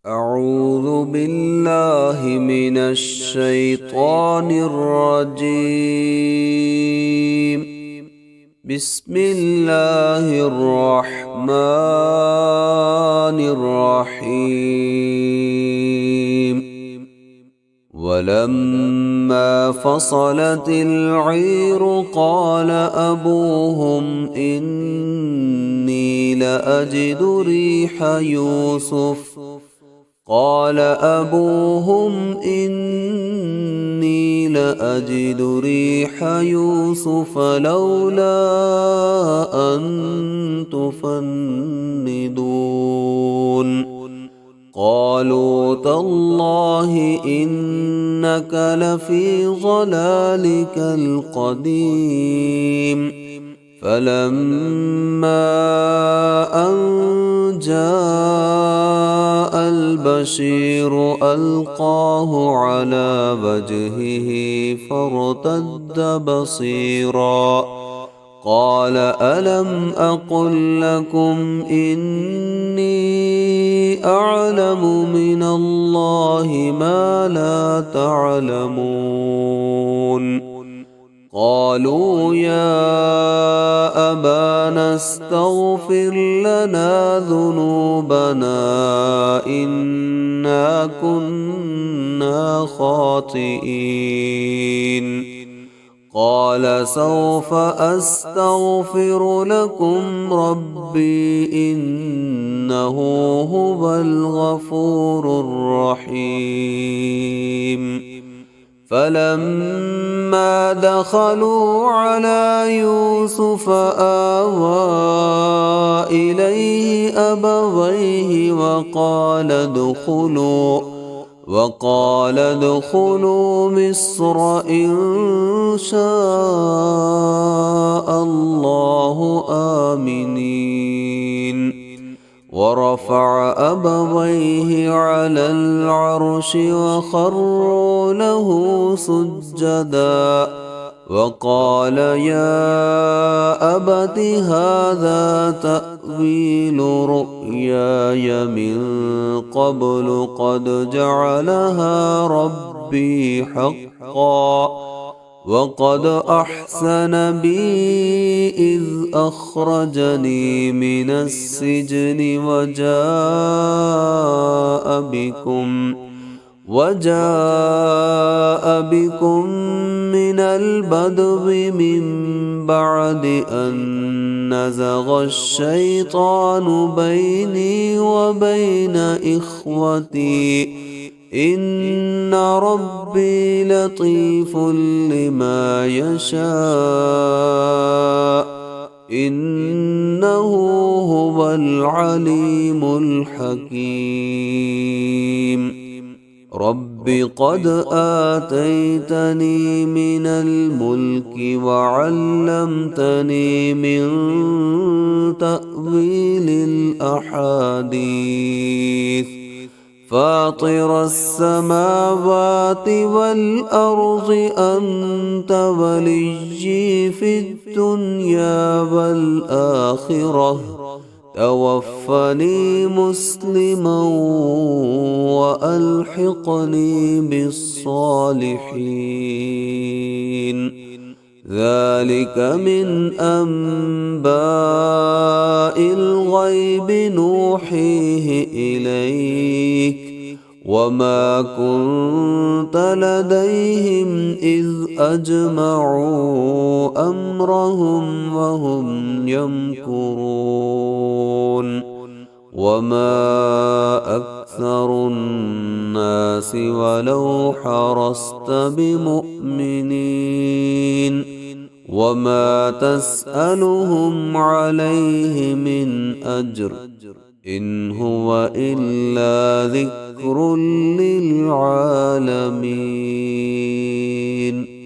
أعوذ بالله من الشيطان الرجيم. بسم الله الرحمن الرحيم. ولما فصلت العير قال أبوهم إني لأجد ريح يوسف لولا أن تفندون. قالوا تالله إنك لفي ضلالك القديم. فلما أن جاء البشير ألقاه على وجهه فارتد بصيرا. قال ألم أقل لكم إني أعلم من الله ما لا تعلمون. قالوا يا أبانا استغفر لنا ذنوبنا إنا كنا خاطئين. قال سوف أستغفر لكم ربي إنه هو الغفور الرحيم. فلما دخلوا على يوسف آوى إليه أبويه وقال ادخلوا مصر إن شاء الله آمنين. ورفع أبويه على العرش وخروا له سجدا. وقال يا أبت هذا تأويل رؤياي من قبل قد جعلها ربي حقا. وقد أحسن بي إذ أخرجني من السجن وجاء بكم من البدو من بعد أن نزغ الشيطان بيني وبين إخوتي إن ربي لطيف لما يشاء إنه هو العليم الحكيم. رب قد آتيتني من الملك وعلمتني من تأويل الأحاديث. فاطر السماوات والأرض أنت وليي في الدنيا والآخرة. توفني مسلما وألحقني بالصالحين. ذلك من أنباء الغيب نوحيه إليك وما كنت لديهم إذ أجمعوا أمرهم وهم يمكرون. وما أكثر الناس ولو حرصت بمؤمنين وما تسألهم عليه من أجر إن هو إلا ذكر للعالمين.